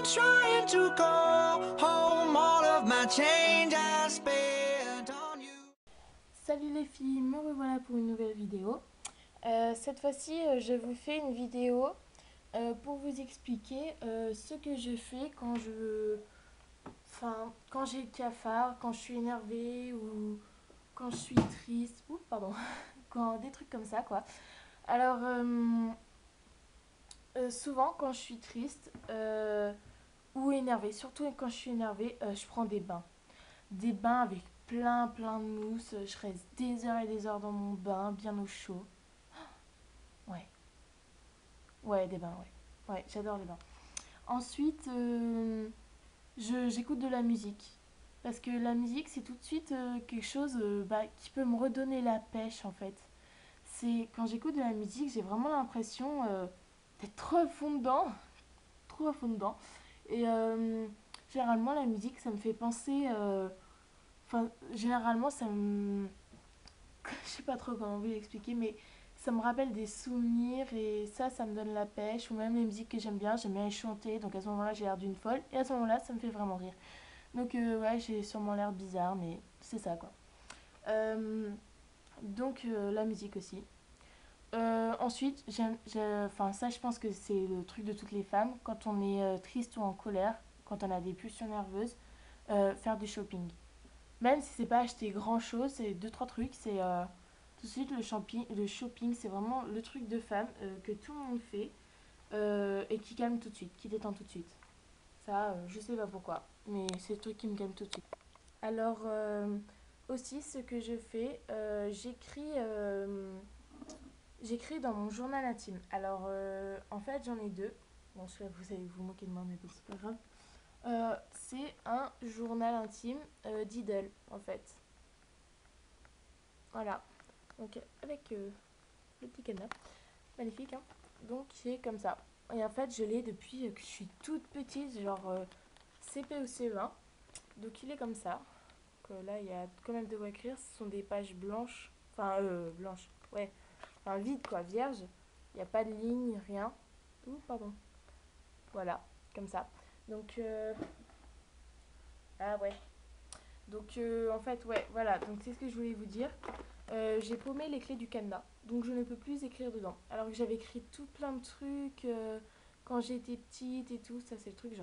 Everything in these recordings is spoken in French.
trying to go home. All of my change I spent on you. Salut les filles, me revoilà pour une nouvelle vidéo. Cette fois-ci, je vous fais une vidéo pour vous expliquer ce que je fais quand j'ai le cafard, quand je suis énervée ou quand je suis triste, ou pardon, quand des trucs comme ça quoi. Alors souvent quand je suis triste ou énervée, surtout quand je suis énervée, je prends des bains avec plein de mousse. Je reste des heures et des heures dans mon bain, bien au chaud. Ouais, ouais, des bains, ouais. Ouais, j'adore les bains. Ensuite, j'écoute de la musique. Parce que la musique, c'est tout de suite quelque chose qui peut me redonner la pêche, en fait. C'est quand j'écoute de la musique, j'ai vraiment l'impression d'être trop à fond dedans. Trop à fond dedans. Et généralement, la musique, ça me fait penser. Enfin, généralement, ça me. Je sais pas trop comment vous l'expliquer, mais ça me rappelle des souvenirs et ça me donne la pêche. Ou même les musiques que j'aime bien les chanter. Donc à ce moment-là, j'ai l'air d'une folle. Et à ce moment-là, ça me fait vraiment rire. Donc ouais, j'ai sûrement l'air bizarre, mais c'est ça quoi. Euh, la musique aussi. Ensuite, enfin ça, je pense que c'est le truc de toutes les femmes. Quand on est triste ou en colère, quand on a des pulsions nerveuses, faire du shopping. Même si c'est pas acheter grand chose, c'est deux trois trucs, c'est tout de suite le shopping, c'est vraiment le truc de femme que tout le monde fait et qui calme tout de suite, qui détend tout de suite. Ça, je sais pas pourquoi, mais c'est le truc qui me calme tout de suite. Alors aussi, ce que je fais, j'écris dans mon journal intime. Alors en fait, j'en ai deux. Bon, celui-là, vous allez vous moquer de moi, mais bon, c'est pas grave. C'est un journal intime d'idole, en fait. Voilà. Donc avec le petit cadenas. Magnifique, hein. Donc c'est comme ça. Et en fait, je l'ai depuis que je suis toute petite, genre CP ou CE1. Donc il est comme ça. Donc, là, il y a quand même de quoi écrire. Ce sont des pages blanches. Enfin, blanches. Ouais. Enfin, vide quoi, vierge. Il n'y a pas de ligne, rien. Ouh, pardon. Voilà, comme ça. Donc, ah ouais. Donc en fait, ouais, voilà. Donc c'est ce que je voulais vous dire. J'ai paumé les clés du cadenas, donc je ne peux plus écrire dedans. Alors que j'avais écrit tout plein de trucs quand j'étais petite et tout. Ça, c'est le truc,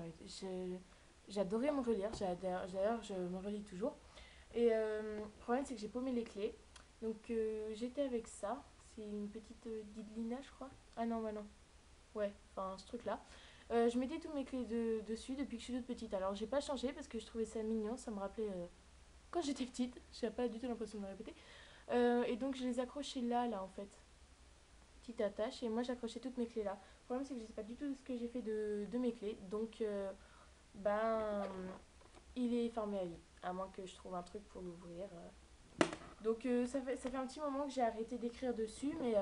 j'adorais me relire. D'ailleurs, je me relis toujours. Et le problème, c'est que j'ai paumé les clés. Donc j'étais avec ça. C'est une petite Didlina, je crois. Ah non, bah non. Ouais, enfin ce truc-là. Je mettais tous mes clés dessus depuis que je suis toute petite. Alors j'ai pas changé parce que je trouvais ça mignon. Ça me rappelait quand j'étais petite. J'ai pas du tout l'impression de me répéter. Et donc je les accrochais là en fait. Petite attache. Et moi j'accrochais toutes mes clés là. Le problème c'est que je sais pas du tout ce que j'ai fait de mes clés. Donc ben il est fermé à vie. À moins que je trouve un truc pour l'ouvrir. Donc ça fait un petit moment que j'ai arrêté d'écrire dessus. Mais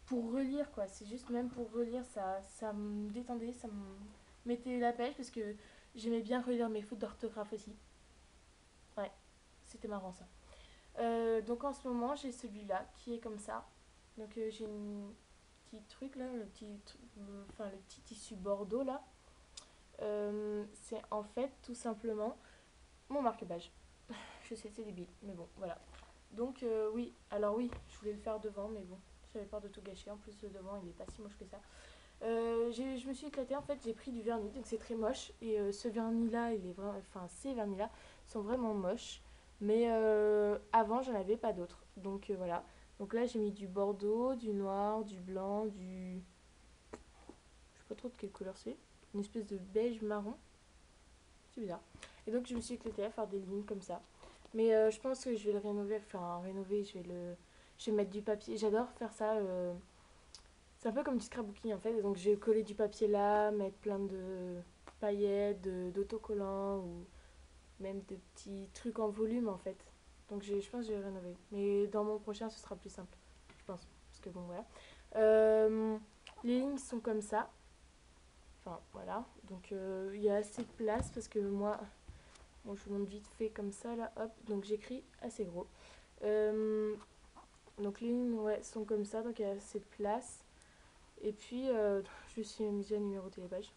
pour relire quoi. C'est juste même pour relire ça me détendait. Ça me mettait la pêche parce que j'aimais bien relire mes fautes d'orthographe aussi. Ouais, c'était marrant ça. Donc en ce moment, j'ai celui-là qui est comme ça. Donc j'ai un petit truc là, le petit tissu bordeaux là. C'est en fait tout simplement mon marque-page. Je sais, c'est débile, mais bon, voilà. Donc oui, alors oui, je voulais le faire devant, mais bon, j'avais peur de tout gâcher. En plus, le devant, il est pas si moche que ça. Je me suis éclatée, en fait, j'ai pris du vernis, donc c'est très moche. Et ce vernis-là, il est vraiment, enfin, ces vernis-là sont vraiment moches. Mais avant, j'en avais pas d'autres. Donc voilà. Donc là, j'ai mis du bordeaux, du noir, du blanc, du. Je sais pas trop de quelle couleur c'est. Une espèce de beige marron. C'est bizarre. Et donc, je me suis éclatée à faire des lignes comme ça. Mais je pense que je vais le rénover. Enfin, rénover, je vais mettre du papier. J'adore faire ça. C'est un peu comme du scrapbooking en fait. Et donc, j'ai collé du papier là, mettre plein de paillettes, d'autocollants ou même de petits trucs en volume en fait. Donc je pense que je vais rénover. Mais dans mon prochain, ce sera plus simple. Je pense. Parce que bon, voilà. Euh, les lignes sont comme ça. Enfin, voilà. Donc il y a assez de place parce que moi, bon, je vous montre vite fait comme ça là. Hop. Donc j'écris assez gros. Euh, donc les lignes ouais, sont comme ça. Donc il y a assez de place. Et puis, je me suis amusée à numéroter les pages.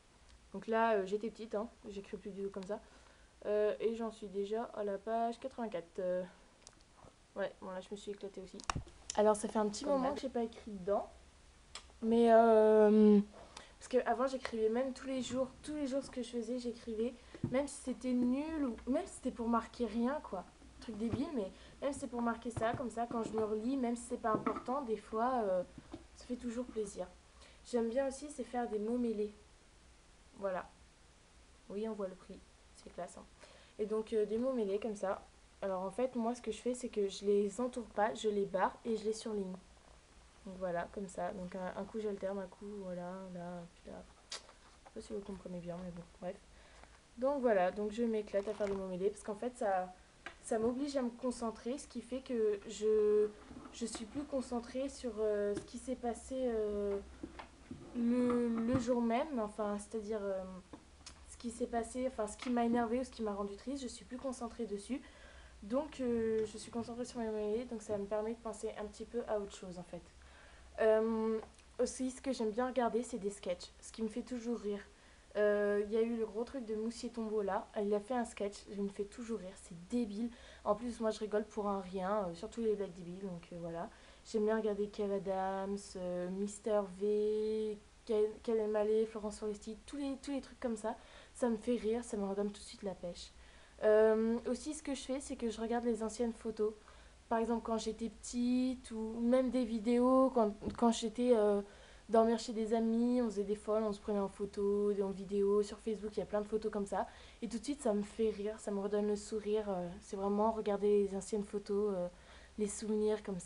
Donc là, j'étais petite, hein, j'écris plus du tout comme ça. Et j'en suis déjà à la page 84. Ouais, bon là je me suis éclatée aussi. Alors ça fait un petit moment que j'ai pas écrit dedans. Mais parce qu'avant j'écrivais même tous les jours ce que je faisais, j'écrivais. Même si c'était nul ou même si c'était pour marquer rien, quoi. Truc débile, mais même si c'est pour marquer ça, comme ça, quand je me relis, même si c'est pas important, des fois, ça fait toujours plaisir. J'aime bien aussi, c'est faire des mots mêlés. Voilà. Oui, on voit le prix. C'est classe, hein. Et donc, des mots mêlés comme ça. Alors, en fait, moi, ce que je fais, c'est que je les entoure pas, je les barre et je les surligne. Donc, voilà, comme ça. Donc, un coup, j'alterne, un coup, voilà, là, puis là. Je sais pas si vous comprenez bien, mais bon, bref. Donc, voilà. Donc, je m'éclate à faire des mots mêlés parce qu'en fait, ça m'oblige à me concentrer, ce qui fait que je suis plus concentrée sur ce qui s'est passé le jour même. Enfin, c'est-à-dire ce qui s'est passé, enfin ce qui m'a énervé ou ce qui m'a rendu triste, je suis plus concentrée dessus. Donc je suis concentrée sur mes mails, donc ça me permet de penser un petit peu à autre chose en fait. Aussi, ce que j'aime bien regarder, c'est des sketchs, ce qui me fait toujours rire. Il y a eu le gros truc de Moussier Tombeau là, il a fait un sketch, il me fait toujours rire, c'est débile. En plus, moi je rigole pour un rien, surtout les blagues débiles, donc voilà. J'aime bien regarder Kev Adams, Mister V, Ken Malé, Florence Foresti, tous les trucs comme ça me fait rire, ça me redonne tout de suite la pêche. Aussi, ce que je fais, c'est que je regarde les anciennes photos. Par exemple, quand j'étais petite, ou même des vidéos, quand j'étais dormir chez des amis, on faisait des folles, on se prenait en photo, en vidéo, sur Facebook, il y a plein de photos comme ça. Et tout de suite, ça me fait rire, ça me redonne le sourire. C'est vraiment regarder les anciennes photos, les souvenirs comme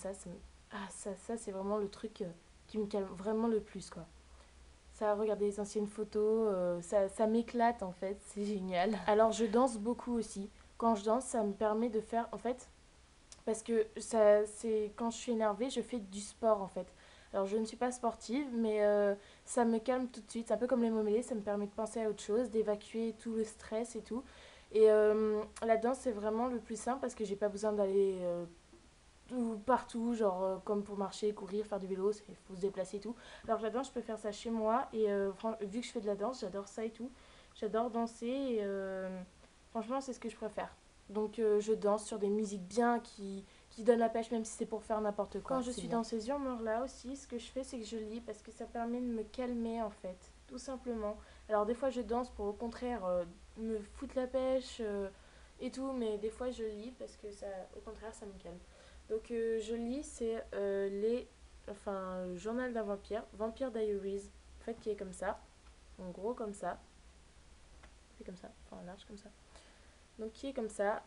Ah, ça c'est vraiment le truc qui me calme vraiment le plus, quoi. Ça, regarder les anciennes photos, ça m'éclate en fait, c'est génial. Alors je danse beaucoup aussi. Quand je danse, ça me permet de faire, en fait, parce que ça, c'est quand je suis énervée, je fais du sport en fait. Alors je ne suis pas sportive, mais ça me calme tout de suite. C'est un peu comme les mots mêlés, ça me permet de penser à autre chose, d'évacuer tout le stress et tout. Et la danse, c'est vraiment le plus simple parce que j'ai pas besoin d'aller partout, genre comme pour marcher, courir, faire du vélo, il faut se déplacer et tout. Alors que la danse, je peux faire ça chez moi et vu que je fais de la danse, j'adore ça et tout. J'adore danser et franchement, c'est ce que je préfère. Donc je danse sur des musiques bien qui donnent la pêche, même si c'est pour faire n'importe quoi. Quand je suis dans ces humeurs-là aussi, ce que je fais, c'est que je lis parce que ça permet de me calmer en fait, tout simplement. Alors des fois, je danse pour au contraire me foutre la pêche et tout, mais des fois, je lis parce que ça, au contraire, ça me calme. Donc je lis, c'est le journal d'un vampire, Vampire Diaries, en fait qui est comme ça, en gros comme ça, c'est comme ça, enfin large comme ça. Donc qui est comme ça,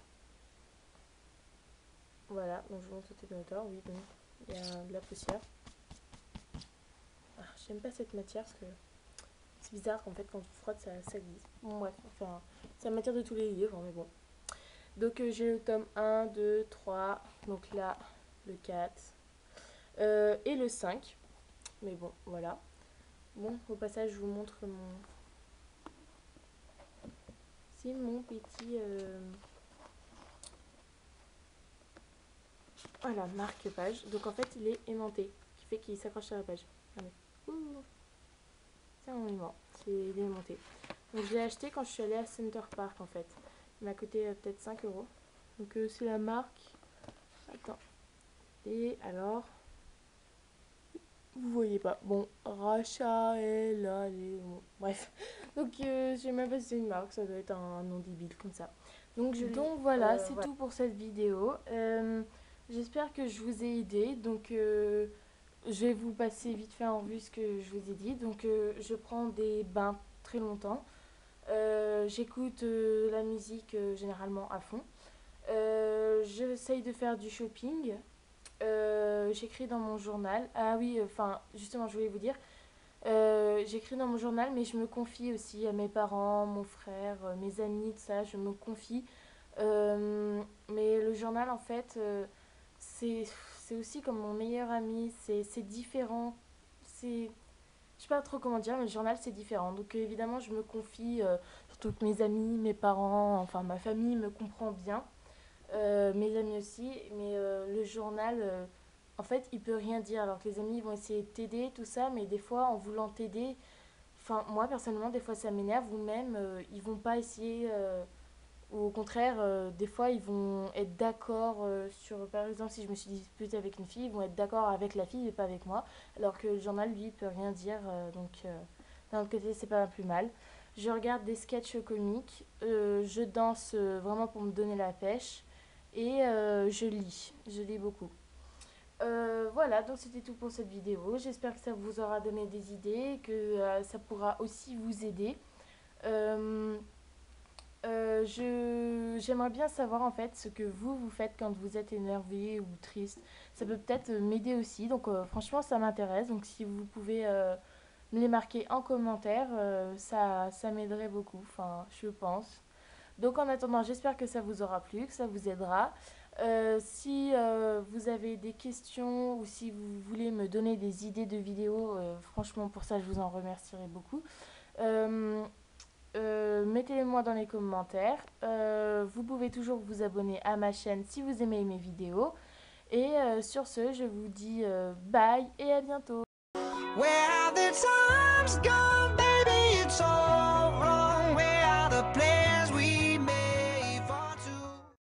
voilà, donc je vous montre au téléphone, oui, donc il y a de la poussière. Ah, j'aime pas cette matière parce que c'est bizarre qu'en fait quand tu frottes ça glisse. Bon, bref, enfin, c'est la matière de tous les livres, mais bon. Donc j'ai le tome 1, 2, 3, donc là le 4 et le 5. Mais bon, voilà. Bon, au passage, je vous montre mon. C'est mon petit. Voilà, marque-page. Donc en fait, il est aimanté, qui fait qu'il s'accroche à la page. Regardez. Ouh, c'est un aimant. Il est aimanté. Donc je l'ai acheté quand je suis allée à Center Park en fait. Il m'a coûté peut-être 5 euros. Donc c'est la marque. Attends. Et alors. Vous voyez pas. Bon, Racha et là, bon, bref. Donc, je sais même pas si c'est une marque, ça doit être un nom débile comme ça. Donc voilà, c'est tout pour cette vidéo. J'espère que je vous ai aidé. Donc, je vais vous passer vite fait en revue ce que je vous ai dit. Donc, je prends des bains très longtemps. J'écoute la musique généralement à fond. J'essaye de faire du shopping. J'écris dans mon journal. Ah oui, enfin, justement, je voulais vous dire, j'écris dans mon journal, mais je me confie aussi à mes parents, mon frère, mes amis, tout ça, je me confie. Mais le journal, en fait, c'est aussi comme mon meilleur ami, c'est différent. C'est, je sais pas trop comment dire, mais le journal, c'est différent. Donc, évidemment, je me confie, surtout que mes amis, mes parents, enfin, ma famille me comprend bien. Mes amis aussi, mais le journal, en fait, il peut rien dire. Alors que les amis vont essayer de t'aider, tout ça, mais des fois, en voulant t'aider, enfin, moi personnellement, des fois ça m'énerve, ou même ils vont pas essayer, ou au contraire, des fois ils vont être d'accord sur, par exemple, si je me suis disputée avec une fille, ils vont être d'accord avec la fille et pas avec moi, alors que le journal, lui, il peut rien dire, d'un autre côté, c'est pas plus mal. Je regarde des sketchs comiques, je danse vraiment pour me donner la pêche, et je lis beaucoup. Voilà, donc c'était tout pour cette vidéo. J'espère que ça vous aura donné des idées, que ça pourra aussi vous aider. Euh, J'aimerais bien savoir en fait ce que vous faites quand vous êtes énervé ou triste. Ça peut peut-être m'aider aussi, donc franchement ça m'intéresse. Donc si vous pouvez me les marquer en commentaire, ça m'aiderait beaucoup, enfin je pense. Donc en attendant, j'espère que ça vous aura plu, que ça vous aidera. Si vous avez des questions ou si vous voulez me donner des idées de vidéos, franchement pour ça je vous en remercierai beaucoup. Euh, Mettez-les-moi dans les commentaires. Vous pouvez toujours vous abonner à ma chaîne si vous aimez mes vidéos. Et sur ce, je vous dis bye et à bientôt. Where have the times gone back?